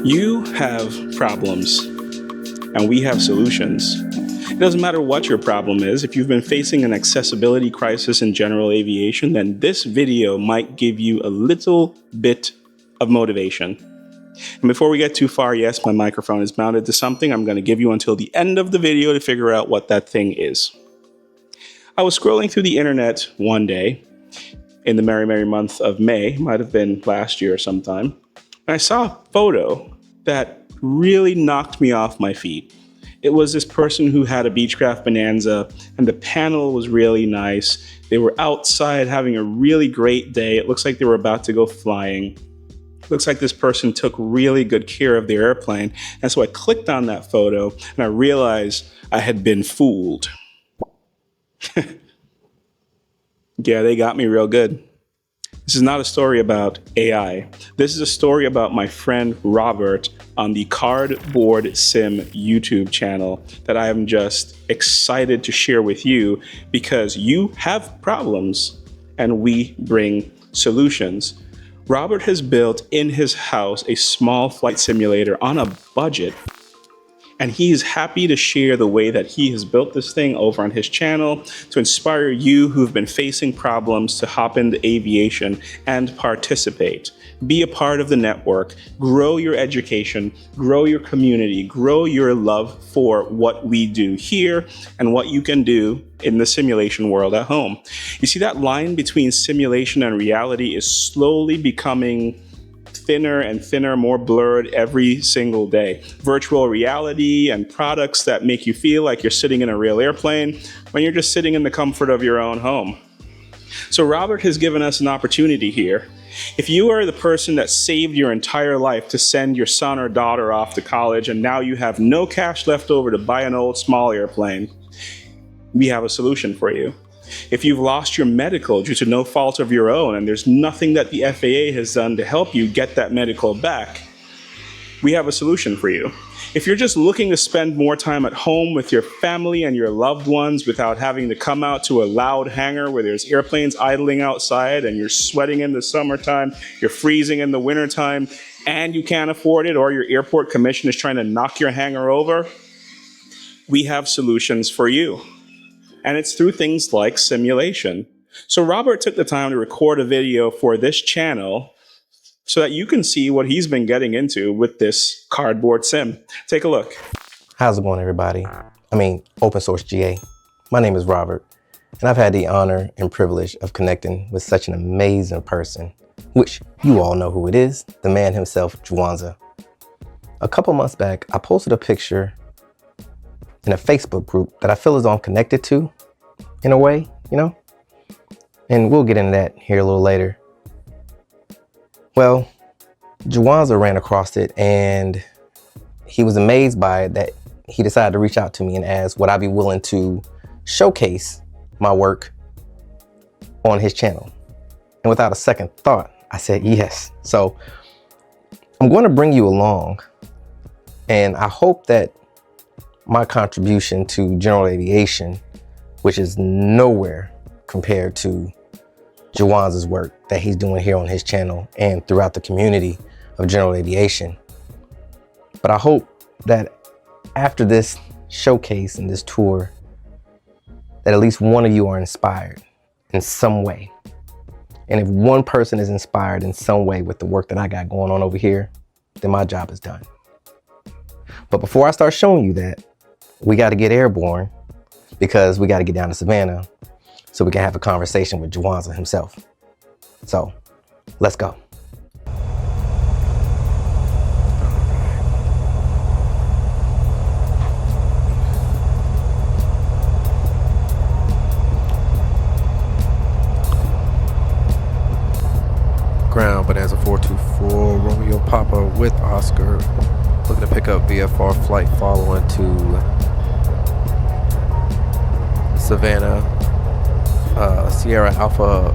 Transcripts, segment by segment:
You have problems, and we have solutions. It doesn't matter what your problem is. If you've been facing an accessibility crisis in general aviation, then this video might give you a little bit of motivation. And before we get too far, yes, my microphone is mounted to something. I'm going to give you until the end of the video to figure out what that thing is. I was scrolling through the internet one day in the merry month of May, might have been last year sometime, and I saw a photo that really knocked me off my feet. It was this person who had a Beechcraft Bonanza, and the panel was really nice. They were outside having a really great day. It looks like they were about to go flying. It looks like this person took really good care of their airplane. And so I clicked on that photo, and I realized I had been fooled. Yeah, they got me real good. This is not a story about AI. This is a story about my friend Robert on the Cardboard Sim YouTube channel that I am just excited to share with you because you have problems and we bring solutions. Robert has built in his house a small flight simulator on a budget, and he is happy to share the way that he has built this thing over on his channel to inspire you who've been facing problems to hop into aviation and participate. Be a part of the network, grow your education, grow your community, grow your love for what we do here and what you can do in the simulation world at home. You see, that line between simulation and reality is slowly becoming thinner and thinner, more blurred every single day. Virtual reality and products that make you feel like you're sitting in a real airplane when you're just sitting in the comfort of your own home. So Robert has given us an opportunity here. If you are the person that saved your entire life to send your son or daughter off to college and now you have no cash left over to buy an old small airplane, we have a solution for you. If you've lost your medical due to no fault of your own and there's nothing that the FAA has done to help you get that medical back, we have a solution for you. If you're just looking to spend more time at home with your family and your loved ones without having to come out to a loud hangar where there's airplanes idling outside and you're sweating in the summertime, you're freezing in the wintertime, and you can't afford it, or your airport commission is trying to knock your hangar over, we have solutions for you. And it's through things like simulation. So Robert took the time to record a video for this channel so that you can see what he's been getting into with this cardboard sim. Take a look. How's it going, everybody? Open Source GA. My name is Robert, and I've had the honor and privilege of connecting with such an amazing person, which you all know who it is, the man himself, Juwanza. A couple months back, I posted a picture in a Facebook group that I feel as though I'm connected to, in a way, and we'll get into that here a little later. Well, Juwanza ran across it and he was amazed by it that he decided to reach out to me and ask would I be willing to showcase my work on his channel. And without a second thought, I said yes. So I'm going to bring you along, and I hope that my contribution to general aviation, which is nowhere compared to Juwanza's work that he's doing here on his channel and throughout the community of general aviation. But I hope that after this showcase and this tour, that at least one of you are inspired in some way. And if one person is inspired in some way with the work that I got going on over here, then my job is done. But before I start showing you that, we got to get airborne because we got to get down to Savannah so we can have a conversation with Juwanza himself. So let's go. Ground Bonanza 424 Romeo Papa with Oscar, looking to pick up VFR flight following to Savannah, Sierra Alpha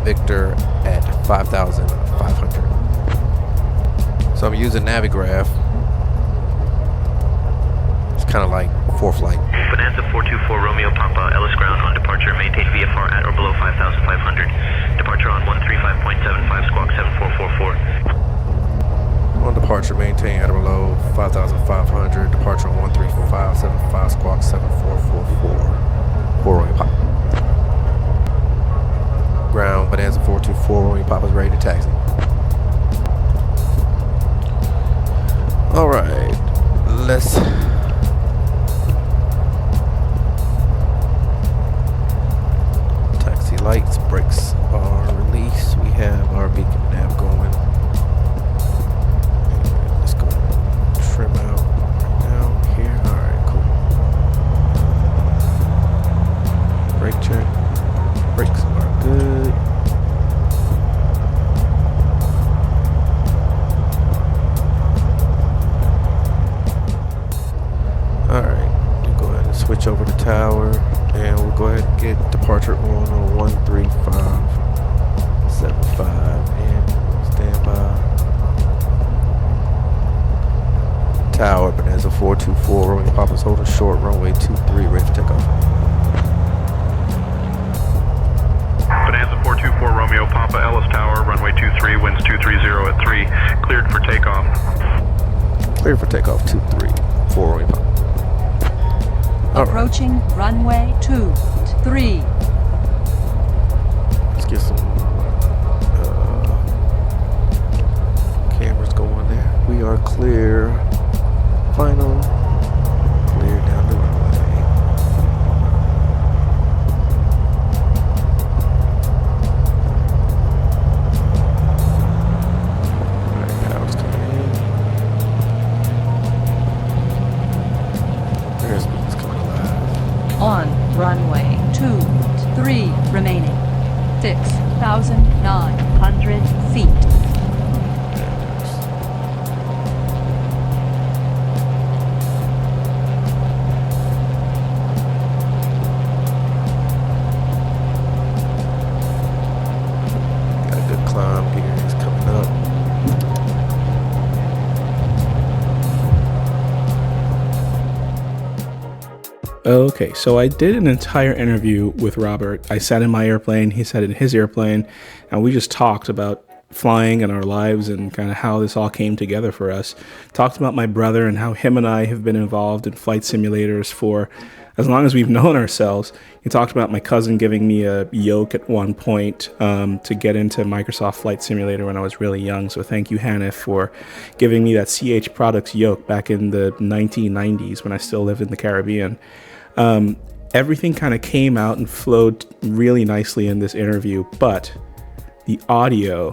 Victor at 5,500. So I'm using Navigraph. It's kind of like ForeFlight. Bonanza 424 Romeo Papa, Ellis ground on departure, maintain VFR at or below 5,500. Departure on 135.75, squawk 7444. On departure. departure maintain at or below 5,500, departure on 13575 squawk 7444. 4 Romeo Papa. Ground, Bonanza 424, Romeo Papa's ready to taxi. Alright, let's taxi lights, brakes are released. We have our beacon nav going. And let's go trim out right now here. Alright, cool. Brake check. Brakes are good. Alright, we'll go ahead and switch over to tower, and we'll go ahead and get departure on 13575 and stand by. Tower, Bonanza 424, Romeo Papa's holding short, runway 23, ready for takeoff. Bonanza 424, Romeo Papa, Ellis Tower, runway 23, winds 230 at 3, cleared for takeoff. Cleared for takeoff 23, 4 Romeo Papa. Approaching runway 23. Let's get some cameras going there. We are clear. Final. Clear down the runway. Alright, power's coming in. There's speakers coming alive. On runway 23 remaining. 6,900 feet. Got a good climb here. It's coming up. Okay, so I did an entire interview with Robert. I sat in my airplane, he sat in his airplane, and we just talked about flying and our lives and kind of how this all came together for us. Talked about my brother and how him and I have been involved in flight simulators for as long as we've known ourselves. He talked about my cousin giving me a yoke at one point to get into Microsoft Flight Simulator when I was really young. So thank you, Hannah, for giving me that CH Products yoke back in the 1990s when I still lived in the Caribbean. Everything kind of came out and flowed really nicely in this interview, but the audio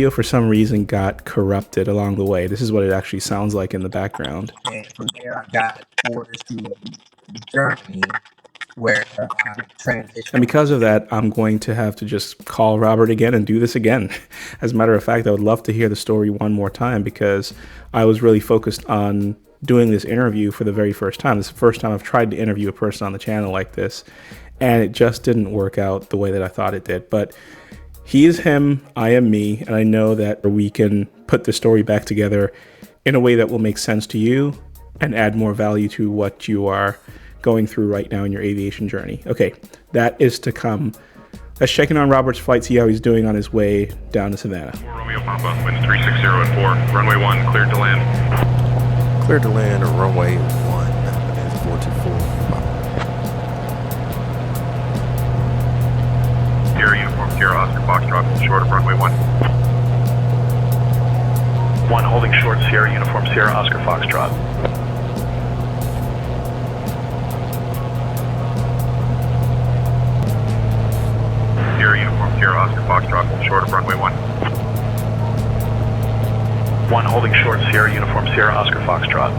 for some reason got corrupted along the way. This is what it actually sounds like in the background. And from there, I got orders to Germany, where I transitioned. And because of that, I'm going to have to just call Robert again and do this again. As a matter of fact, I would love to hear the story one more time because I was really focused on doing this interview for the very first time. This is the first time I've tried to interview a person on the channel like this, and it just didn't work out the way that I thought it did. But he is him, I am me, and I know that we can put the story back together in a way that will make sense to you and add more value to what you are going through right now in your aviation journey. Okay, that is to come. Let's check in on Robert's flight, see how he's doing on his way down to Savannah. 4 Romeo Papa, winds 360 at 4, runway 1, cleared to land. Clear to land on runway 1. Bonanza 424. Sierra Uniform, Sierra Oscar Foxtrot, short of runway 1. 1 holding short, Sierra Uniform, Sierra Oscar Foxtrot. Sierra Uniform, Sierra Oscar Foxtrot, short of runway 1. 1 holding short, Sierra Uniform, Sierra Oscar Foxtrot.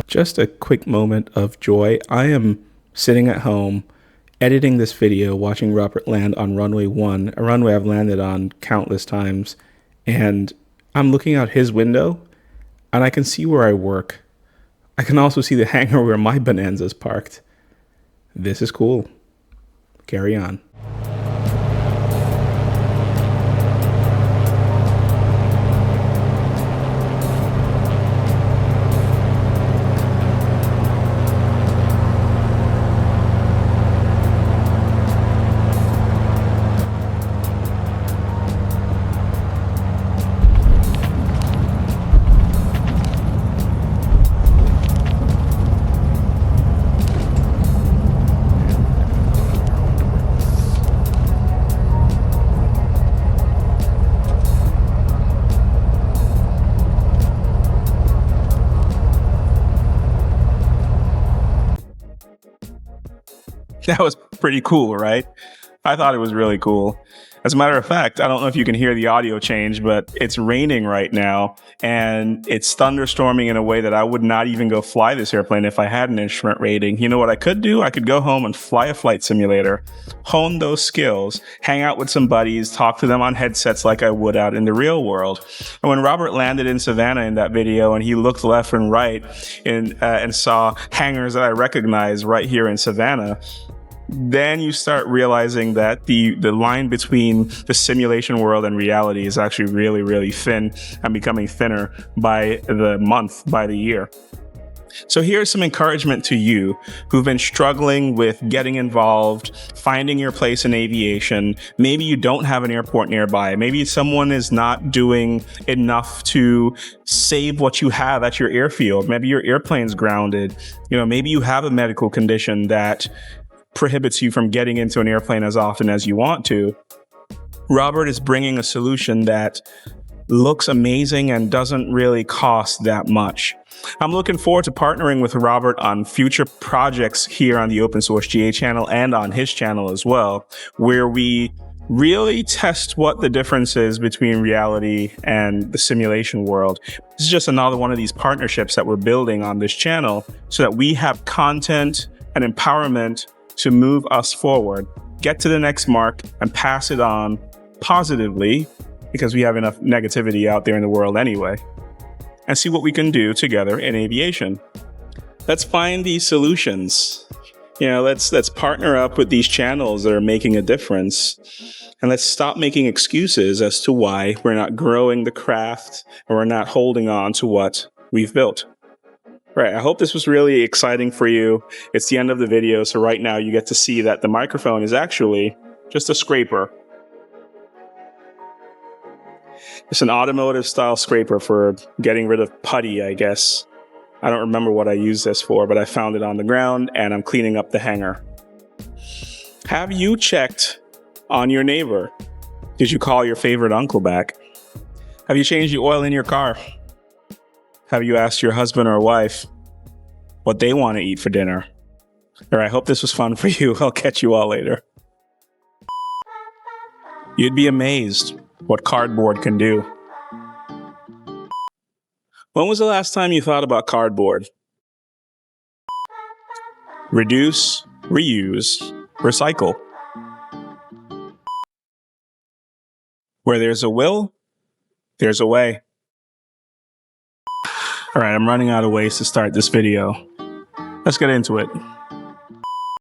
Just a quick moment of joy. I am sitting at home editing this video, watching Robert land on runway 1, a runway I've landed on countless times, and I'm looking out his window and I can see where I work. I can also see the hangar where my Bonanza's parked. This is cool. Carry on. That was pretty cool, right? I thought it was really cool. As a matter of fact, I don't know if you can hear the audio change, but it's raining right now and it's thunderstorming in a way that I would not even go fly this airplane if I had an instrument rating. You know what I could do? I could go home and fly a flight simulator, hone those skills, hang out with some buddies, talk to them on headsets like I would out in the real world. And when Robert landed in Savannah in that video and he looked left and right and saw hangars that I recognized right here in Savannah, then you start realizing that the line between the simulation world and reality is actually really, really thin and becoming thinner by the month, by the year. So here's some encouragement to you who've been struggling with getting involved, finding your place in aviation. Maybe you don't have an airport nearby. Maybe someone is not doing enough to save what you have at your airfield. Maybe your airplane's grounded. Maybe you have a medical condition that prohibits you from getting into an airplane as often as you want to. Robert is bringing a solution that looks amazing and doesn't really cost that much. I'm looking forward to partnering with Robert on future projects here on the Open Source GA channel and on his channel as well, where we really test what the difference is between reality and the simulation world. This is just another one of these partnerships that we're building on this channel so that we have content and empowerment to move us forward, get to the next mark, and pass it on positively, because we have enough negativity out there in the world anyway, and see what we can do together in aviation. Let's find these solutions. Let's partner up with these channels that are making a difference, and let's stop making excuses as to why we're not growing the craft or we're not holding on to what we've built. Right, I hope this was really exciting for you. It's the end of the video, so right now you get to see that the microphone is actually just a scraper. It's an automotive style scraper for getting rid of putty, I guess. I don't remember what I used this for, but I found it on the ground and I'm cleaning up the hangar. Have you checked on your neighbor? Did you call your favorite uncle back? Have you changed the oil in your car? Have you asked your husband or wife what they want to eat for dinner? All right, I hope this was fun for you. I'll catch you all later. You'd be amazed what cardboard can do. When was the last time you thought about cardboard? Reduce, reuse, recycle. Where there's a will, there's a way. All right, I'm running out of ways to start this video. Let's get into it.